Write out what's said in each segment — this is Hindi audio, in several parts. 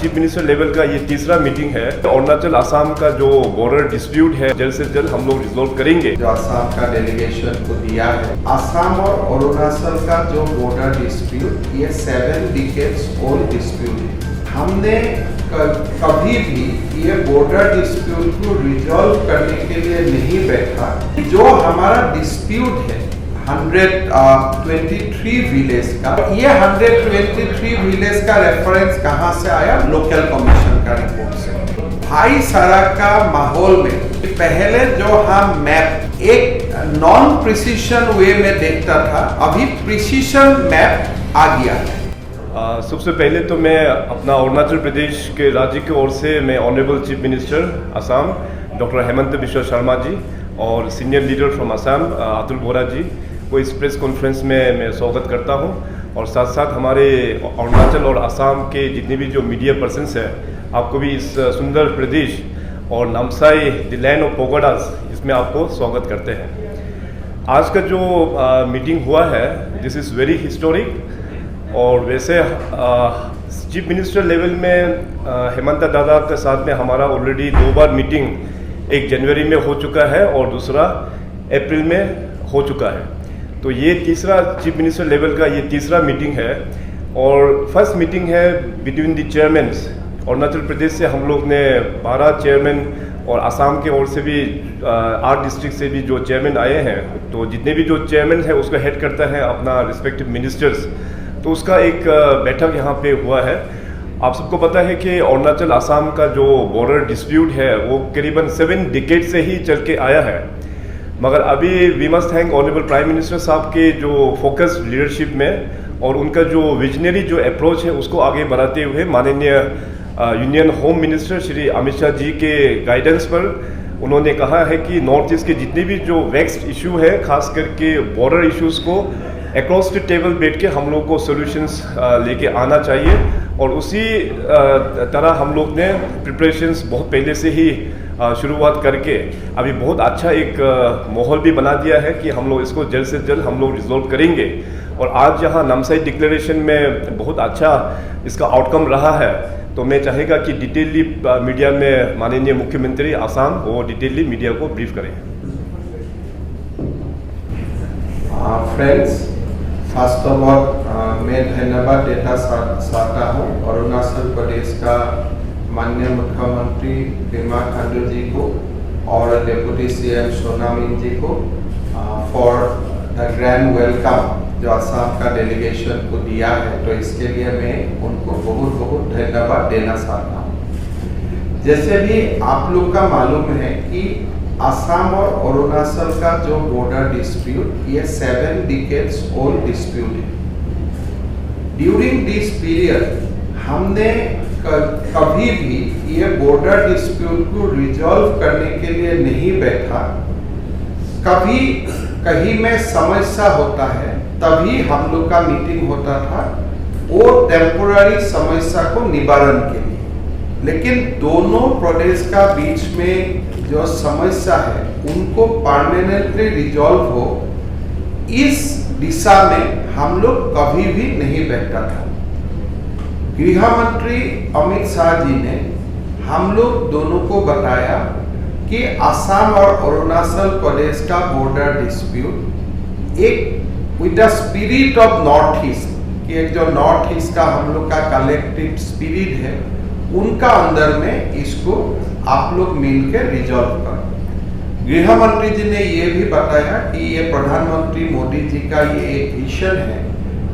चीफ मिनिस्टर लेवल का ये तीसरा मीटिंग है। अरुणाचल असम का जो बॉर्डर डिस्प्यूट है जल्द से जल्द हम लोग रिजोल्व करेंगे। जो असम का डेलीगेशन को दिया है, असम और अरुणाचल का जो बॉर्डर डिस्प्यूट, ये 7 डिकेड्स ओल्ड डिस्प्यूट है। हमने कभी भी ये बॉर्डर डिस्प्यूट को रिजॉल्व करने के लिए नहीं बैठा। जो हमारा डिस्प्यूट है 123 विलेज का, ये 123 विलेज का रेफरेंस कहाँ से आया? लोकल कमीशन का रिपोर्ट से। भाईचारा का माहौल में पहले जो हम मैप एक नॉन प्रिसीशन वे में देखता था, अभी प्रिसीशन मैप आ गया है। सबसे पहले तो मैं अपना अरुणाचल प्रदेश के राज्य की ओर से मैं honourable chief minister Assam doctor Himanta Biswa Sarma ji और senior leader from Assam Atul Bora ji को इस प्रेस कॉन्फ्रेंस में मैं स्वागत करता हूं। और साथ साथ हमारे अरुणाचल और असम के जितने भी जो मीडिया पर्सन्स हैं, आपको भी इस सुंदर प्रदेश और नामसाई द लैंड ऑफ पोगोडास, इसमें आपको स्वागत करते हैं। आज का जो मीटिंग हुआ है, दिस इज़ वेरी हिस्टोरिक। और वैसे चीफ मिनिस्टर लेवल में हेमंत दादा के साथ में हमारा ऑलरेडी 2 बार मीटिंग, एक जनवरी में हो चुका है और दूसरा अप्रैल में हो चुका है। तो ये तीसरा चीफ मिनिस्टर लेवल का ये तीसरा मीटिंग है और फर्स्ट मीटिंग है between the chairman's. Arunachal Pradesh से हम लोग ने 12 चेयरमैन और असम के ओर से भी 8 डिस्ट्रिक्ट से भी जो चेयरमैन आए हैं, तो जितने भी जो चेयरमैन है उसका हेड करता है अपना रिस्पेक्टिव मिनिस्टर्स। तो उसका एक बैठक यहाँ पे हुआ है। आप सबको पता है कि अरुणाचल असम का जो बॉर्डर डिस्प्यूट है वो करीबन 7 डिकेड से ही चल के आया है। मगर अभी we must thank honourable prime minister साहब के जो फोकस लीडरशिप में और उनका जो विजनरी जो अप्रोच है उसको आगे बढ़ाते हुए माननीय union home minister Shri Amit Shah ji के गाइडेंस पर उन्होंने कहा है कि नॉर्थ ईस्ट के जितने भी जो वेक्स्ड इशू है, खास करके बॉर्डर इश्यूज़ को अक्रॉस द टेबल बैठ के हम लोग को सॉल्यूशंस लेके आना चाहिए। और उसी तरह हम लोग ने प्रिपरेशंस बहुत पहले से ही शुरुआत करके अभी बहुत अच्छा एक माहौल भी बना दिया है कि हम लोग इसको जल्द से जल्द हम लोग रिजॉल्व करेंगे। और आज यहाँ नामसाई डिक्लेरेशन में बहुत अच्छा इसका आउटकम रहा है। तो मैं चाहेगा कि डिटेलली मीडिया में माननीय मुख्यमंत्री असम वो डिटेलली मीडिया को ब्रीफ करें। फ्रेंड्स, फर्स्ट ऑफ ऑल मैं धन्यवाद देना चाहता हूँ अरुणाचल प्रदेश का माननीय मुख्यमंत्री पेमा खांडू जी को और डेप्यूटी सीएम सोना मिन जी को फॉर द ग्रैंड वेलकम जो असम का डेलीगेशन को दिया है। तो इसके लिए मैं उनको बहुत बहुत धन्यवाद देना चाहता हूँ। जैसे भी आप लोग का मालूम है कि असम और अरुणाचल का जो बॉर्डर डिस्प्यूट, ये 7 डिकेड्स ओल्ड डिस्प्यूट है। ड्यूरिंग दिस पीरियड हमने कभी भी ये बॉर्डर डिस्प्यूट को रिजॉल्व करने के लिए नहीं बैठा। कभी कहीं में समस्या होता है तभी हम लोग का मीटिंग होता था, वो टेम्पोररी समस्या को निवारण के लिए। लेकिन दोनों प्रदेश का बीच में जो समस्या है उनको परमानेंटली रिजॉल्व हो, इस दिशा में हम लोग कभी भी नहीं बैठा था। गृह मंत्री अमित शाह जी ने हम लोग दोनों को बताया कि असम और अरुणाचल प्रदेश का बॉर्डर डिस्प्यूट एक with the spirit of north east, कि एक जो नॉर्थ ईस्ट का हम लोग का कलेक्टिव स्पिरिट है, उनका अंदर में इसको आप लोग मिलकर रिजॉल्व करो। गृह मंत्री जी ने ये भी बताया कि ये प्रधानमंत्री मोदी जी का ये एक विजन है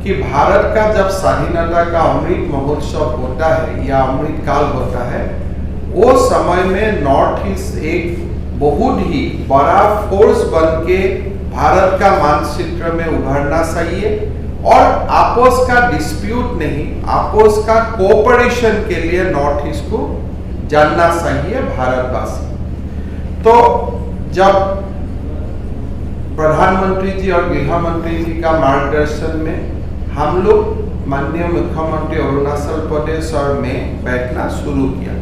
कि भारत का जब स्वाधीनता का अमृत महोत्सव होता है या अमृत काल होता है, वो समय में नॉर्थ ईस्ट एक बहुत ही बड़ा फोर्स बन के भारत का मानचित्र में उभरना चाहिए और आपस का डिस्प्यूट नहीं, आपस का कोऑपरेशन के लिए नॉर्थ ईस्ट को जानना चाहिए भारतवासी। तो जब प्रधानमंत्री जी और गृह मंत्री जी का मार्गदर्शन में हम लोग माननीय मुख्यमंत्री अरुणाचल प्रदेश और मैं बैठना शुरू किया।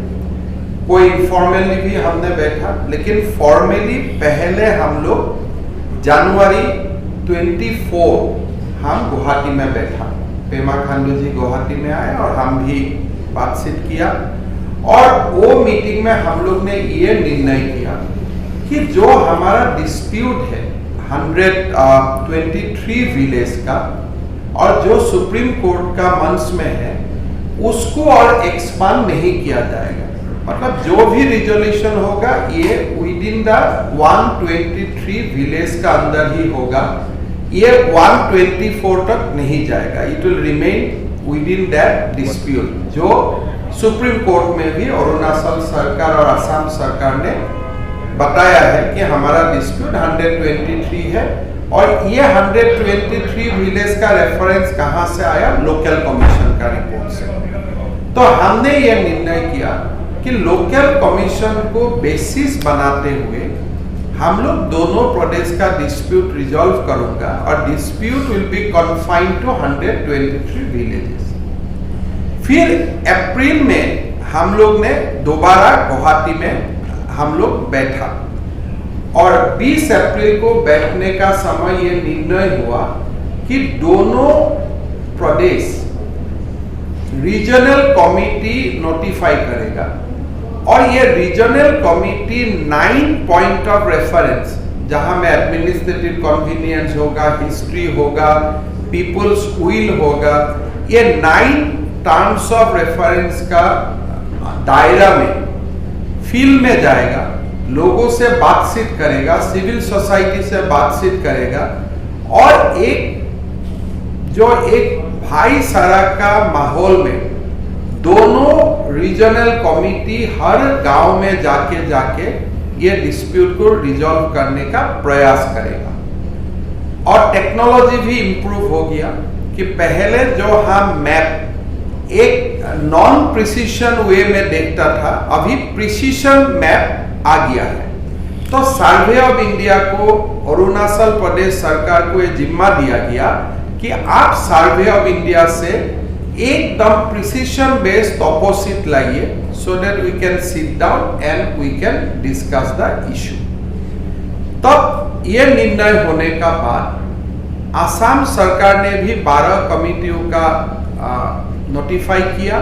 कोई इनफॉर्मली भी हमने बैठा, लेकिन फॉर्मली पहले हम लोग जनवरी 24 हम गुवाहाटी में बैठा। पेमा खांडू जी गुवाहाटी में आए और हम भी बातचीत किया और वो मीटिंग में हम लोग ने ये निर्णय किया कि जो हमारा डिस्प्यूट है 123 विलेज का और जो सुप्रीम कोर्ट का मंच में है उसको और एक्सपांड नहीं किया जाएगा। मतलब जो भी रिजोल्यूशन होगा ये विदिन द 123 विलेज का अंदर ही होगा, ये 124 तक नहीं जाएगा। It will remain within that dispute जो सुप्रीम कोर्ट में भी अरुणाचल सरकार और असम सरकार ने बताया है कि हमारा डिस्प्यूट 123 है। और ये 123 विलेज का रेफरेंस कहां से आया? लोकल कमीशन का रिपोर्ट से। तो हमने ये निर्णय किया कि लोकल कमीशन को बेसिस बनाते हुए हम लोग दोनों प्रदेश का डिस्प्यूट रिजॉल्व करूंगा और dispute will be confined to 123 villages. फिर अप्रैल में हम लोग ने दोबारा गुवाहाटी में हम लोग बैठा और 20 अप्रैल को बैठने का समय ये निर्णय हुआ कि दोनों प्रदेश रीजनल कमिटी नोटिफाई करेगा और ये regional committee 9 point of reference जहां में एडमिनिस्ट्रेटिव कन्वीनियंस होगा, हिस्ट्री होगा, पीपल्स विल होगा, ये 9 टर्म्स ऑफ रेफरेंस का दायरा में फील्ड में जाएगा, लोगों से बातचीत करेगा, सिविल सोसाइटी से बातचीत करेगा और एक भाईचारा का माहौल में दोनों रीजनल कमिटी हर गांव में जाके ये डिस्प्यूट को रिजॉल्व करने का प्रयास करेगा। और टेक्नोलॉजी भी इंप्रूव हो गया कि पहले जो हम मैप एक नॉन प्रिसिशन वे में देखता था, अभी प्रिसिशन मैप आ गया है। तो सर्वे ऑफ इंडिया को अरुणाचल प्रदेश सरकार को यह जिम्मा दिया गया कि आप सर्वे ऑफ इंडिया से एकदम प्रिसिशन बेस्ड टॉपोसिट लाइए so that we can sit down and we can discuss the issue. तब यह निर्णय होने का बाद असम सरकार ने भी 12 कमिटियों का नोटिफाई किया,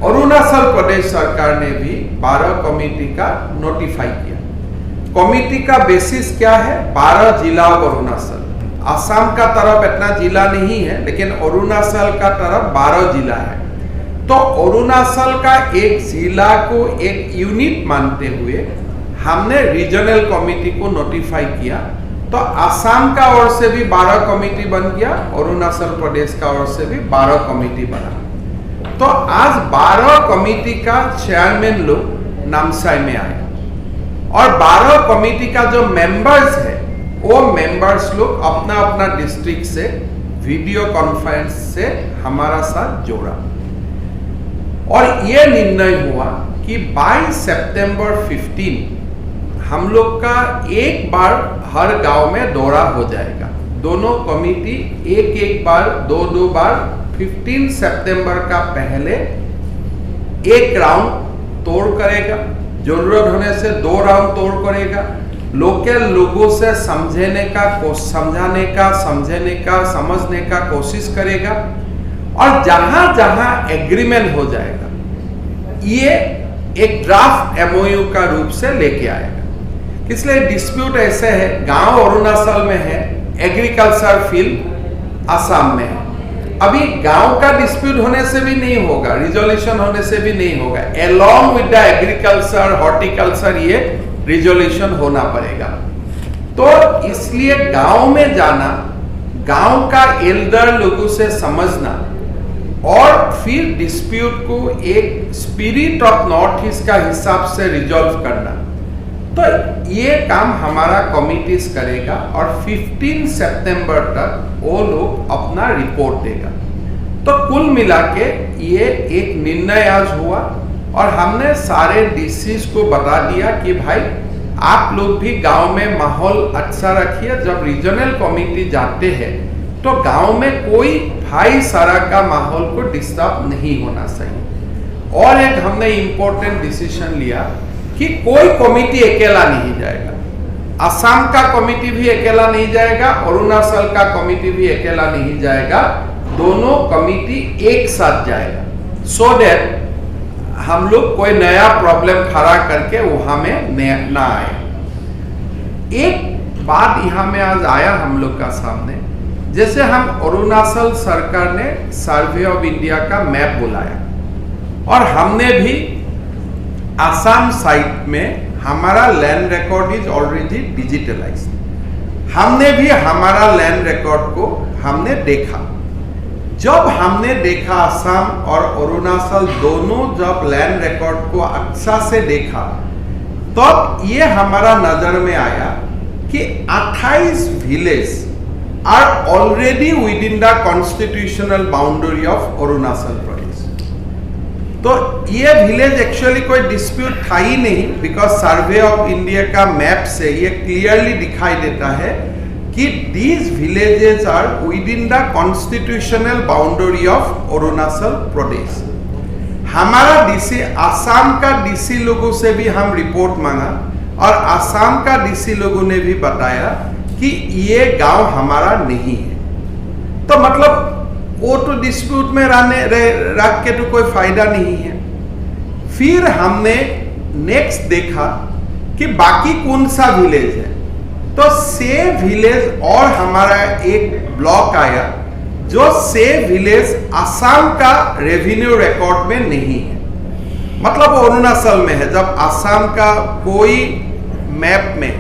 अरुणाचल प्रदेश सरकार ने भी 12 कमिटी का नोटिफाई किया। कमिटी का बेसिस क्या है? 12 जिला ऑफ अरुणाचल। असम का तरफ इतना जिला नहीं है लेकिन अरुणाचल का तरफ 12 जिला है। तो अरुणाचल का एक जिला को एक यूनिट मानते हुए हमने रीजनल कमिटी को नोटिफाई किया। तो असम का ओर से भी 12 कमिटी बन गया, अरुणाचल प्रदेश का ओर से भी 12 कमिटी बना। तो आज 12 कमिटी का चेयरमैन लोग नामसाई में आए और 12 कमिटी का जो मेंबर्स है वो मेंबर्स लोग अपना अपना डिस्ट्रिक्ट से वीडियो कॉन्फ्रेंस से हमारा साथ जोड़ा और यह निर्णय हुआ कि 22 सितंबर 15 हम लोग का एक बार हर गांव में दौरा हो जाएगा। दोनों कमिटी एक बार दो बार 15 सितंबर का पहले एक राउंड तोड़ करेगा, जरूरत होने से 2 राउंड तोड़ करेगा, लोकल लोगों से समझने का समझने का कोशिश करेगा और जहां जहां एग्रीमेंट हो जाएगा ये एक ड्राफ्ट एमओयू का रूप से लेके आएगा। इसलिए डिस्प्यूट ऐसे है, गांव अरुणाचल में है, एग्रीकल्चर फील्ड असम में है। अभी गांव का डिस्प्यूट होने से भी नहीं होगा, रिजोल्यूशन होने से भी नहीं होगा, along with the agriculture horticulture ये रिजोल्यूशन होना पड़ेगा। तो इसलिए गांव में जाना, गांव का एल्डर लोगों से समझना और फिर डिस्प्यूट को एक स्पिरिट ऑफ नॉर्थ ईस्ट का हिसाब से रिजॉल्व करना, तो ये काम हमारा कमिटीज करेगा और 15 सितंबर तक वो लोग अपना रिपोर्ट देगा। तो कुल मिला के ये एक निर्णय आज हुआ और हमने सारे डीसीज को बता दिया कि भाई आप लोग भी गांव में माहौल अच्छा रखिए। जब रीजनल कमिटी जाते हैं तो गांव में कोई भाईचारा का माहौल को डिस्टर्ब नहीं होना चाहिए। और एक हमने इंपॉर्टेंट डिसीजन लिया कि कोई कमिटी अकेला नहीं जाएगा, असम का कमिटी भी अकेला नहीं जाएगा, अरुणाचल का कमिटी भी अकेला नहीं जाएगा, दोनों कमिटी एक साथ जाएगा सो दैट हम लोग कोई नया प्रॉब्लम खड़ा करके वहां में ना आए। एक बात यहाँ में आज आया हम लोग का सामने, जैसे हम अरुणाचल सरकार ने सर्वे ऑफ इंडिया का मैप बुलाया और हमने भी आसाम साइट में हमारा land record is already digitalised. हमने भी हमारा लैंड रिकॉर्ड को हमने देखा। जब हमने देखा असम और अरुणाचल दोनों जब लैंड रिकॉर्ड को अच्छा से देखा, तब ये हमारा नजर में आया कि 28 village are already within the constitutional boundary of Arunachal Pradesh. तो ये विलेज एक्चुअली कोई डिस्प्यूट था ही नहीं, बिकॉज सर्वे ऑफ इंडिया का मैप से ये क्लियरली दिखाई देता है कि these villages are within the constitutional boundary of Arunachal Pradesh. हमारा डीसी, आसाम का डीसी लोगों से भी हम रिपोर्ट मांगा और आसाम का डीसी लोगों ने भी बताया कि ये गांव हमारा नहीं है। तो मतलब वो तो डिस्प्यूट में रख के तो कोई फायदा नहीं है। फिर हमने नेक्स्ट देखा कि बाकी कौन सा विलेज है, तो से विलेज और हमारा एक ब्लॉक आया जो से विलेज आसाम का रेवेन्यू रिकॉर्ड में नहीं है, मतलब अरुणाचल में है। जब आसाम का कोई मैप में,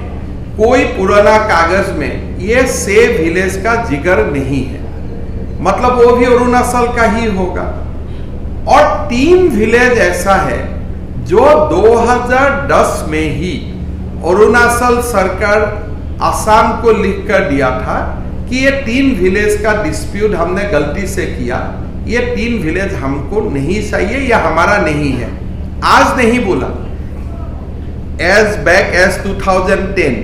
कोई पुराना कागज में ये से विलेज का जिक्र नहीं है, मतलब वो भी अरुणाचल का ही होगा। और 3 विलेज ऐसा है जो 2010 में ही अरुणाचल सरकार आसाम को लिख कर दिया था कि ये 3 विलेज का डिस्प्यूट हमने गलती से किया, ये 3 विलेज हमको नहीं चाहिए, या हमारा नहीं है। आज नहीं बोला, एज बैक एज 2010,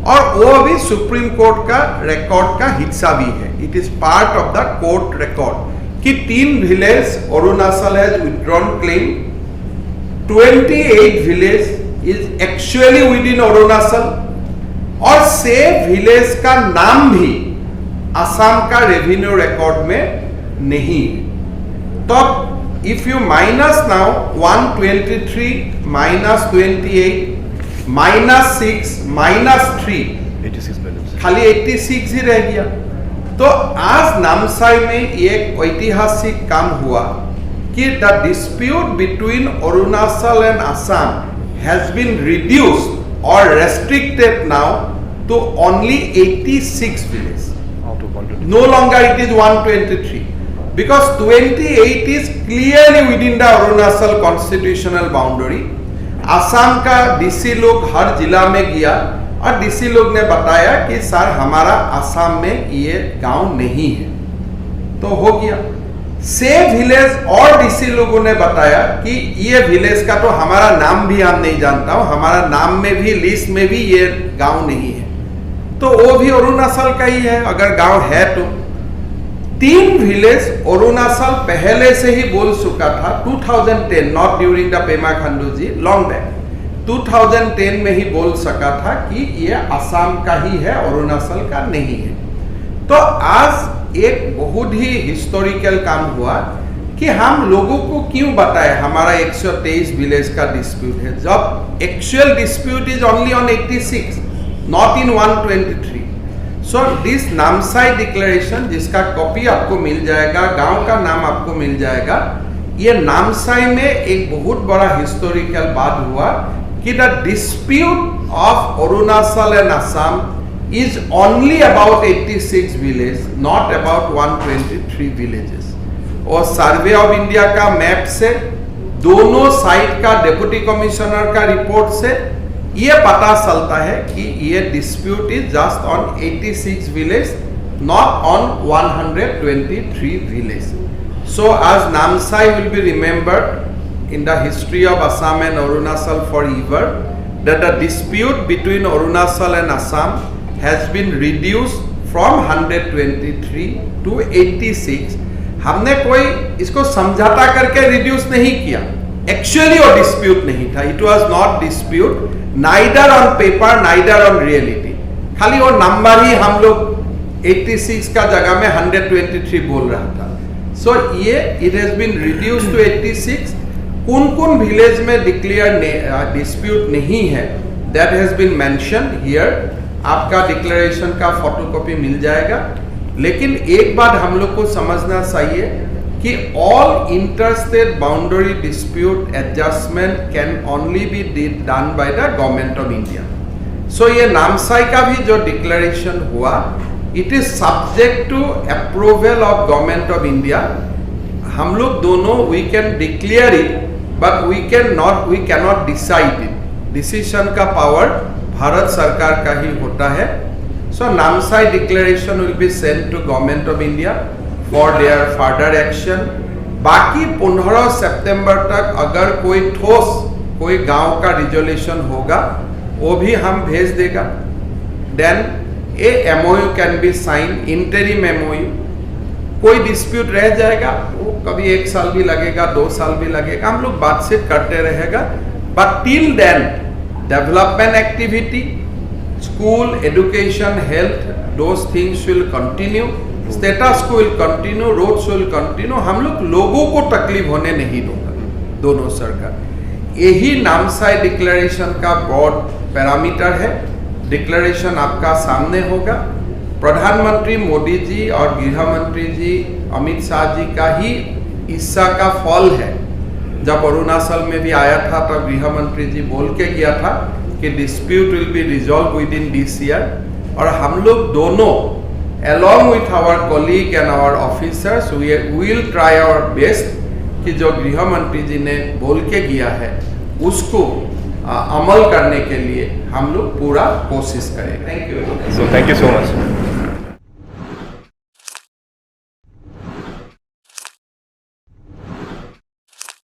और वो भी सुप्रीम कोर्ट का रिकॉर्ड का हिस्सा भी है। It is part of the court record कि 3 village Arunachal has withdrawn claim, 28 village is actually with in Arunachal, और से विलेज का नाम भी असम का रेवेन्यू रिकॉर्ड में नहीं। तो if you minus now 123 minus 28 minus 6 minus 3, 86 balance, खाली 86 ही रह गया। तो आज नामसाई में एक ऐतिहासिक काम हुआ कि the dispute between Arunachal and Assam has been reduced और restricted now to only 86 villages. No longer it is 123, because 28 is clearly within the Arunachal constitutional boundary. Assam का डीसी लोग हर जिला में गया और डीसी लोग ने बताया कि सर हमारा असम में ये गांव नहीं है, तो हो गया। से विलेज और डीसी लोगों ने बताया कि ये विलेज का तो हमारा नाम भी हम नहीं जानता हूं, हमारा नाम में भी लिस्ट में भी ये गांव नहीं है, तो वो भी अरुणाचल का ही है अगर गांव है तो। 3 विलेज अरुणाचल पहले से ही बोल चुका था 2010, not during the Pema Khandu ji, long back 2010 में ही बोल सका था कि ये असम का ही है, अरुणाचल का नहीं है। तो आज एक बहुत ही हिस्टोरिकल काम हुआ कि हम लोगों को क्यों बताए हमारा 123 विलेज का डिस्प्यूट है, जब actual dispute is only on 86, not in 123। So this Namsai declaration, जिसका कॉपी आपको मिल जाएगा, गांव का नाम आपको मिल जाएगा, ये नामसाई में एक बहुत बड़ा हिस्टोरिकल बात हुआ कि the dispute of Arunachal and Assam is only about 86 villages, not about 123 villages. और सर्वे ऑफ इंडिया का मैप से, दोनों साइड का डिप्टी कमिश्नर का रिपोर्ट से ये पता चलता है कि ये dispute is just on 86 village, not on 123 village. So as Namsai will be remembered in the history of Assam and Arunachal forever, that the dispute between Arunachal and Assam has been reduced from 123 to 86. हमने कोई इसको समझौता करके रिड्यूस नहीं किया, एक्चुअली वो डिस्प्यूट नहीं था, it was not dispute, neither on paper neither on reality, खाली वो नंबर ही हम लोग 86 का जगह में 123 बोल रहा था. सो ये it has been reduce to 86। कौन विलेज में डिक्लेयर डिस्प्यूट नहीं है, that has been mention here. आपका डिक्लेरेशन का फोटोकॉपी मिल जाएगा। लेकिन एक बात हम लोग को समझना चाहिए कि all interstate boundary dispute adjustment can only be done by the government of India. So ये नामसाई का भी जो डिक्लेरेशन हुआ, it is subject to approval of government of India. हम लोग दोनों we can declare it, but we can not decide it. Decision का पावर भारत सरकार का ही होता है। So Namsai declaration will be sent to government of India for their further action. बाकी 15 सितंबर तक अगर कोई ठोस कोई गांव का रिजोल्यूशन होगा, वो भी हम भेज देगा। Then a MOU can be sign, interim MOU। कोई डिस्प्यूट रह जाएगा, वो कभी 1 साल भी लगेगा, 2 साल भी लगेगा, हम लोग बातचीत करते रहेगा। But till then development activity, school, education, health, those things will continue, status quo will continue, roads will continue. हम लोगों को तकलीफ होने नहीं दूंगा, दोनों सरकार। यही नामसाई डिक्लेरेशन का ब्रॉड पैरामीटर है। डिक्लेरेशन आपका सामने होगा। प्रधानमंत्री मोदी जी और गृह मंत्री जी अमित शाह जी का ही ईर्षा का फल है। जब अरुणाचल में भी आया था तब गृह मंत्री जी बोल के गया था कि dispute will be resolve with in this year. और हम लोग दोनों along with our colleague and our officers we will try our best कि जो गृह मंत्री जी ने बोल के गया है उसको अमल करने के लिए हम लोग पूरा कोशिश करें। Thank you. So thank you so much.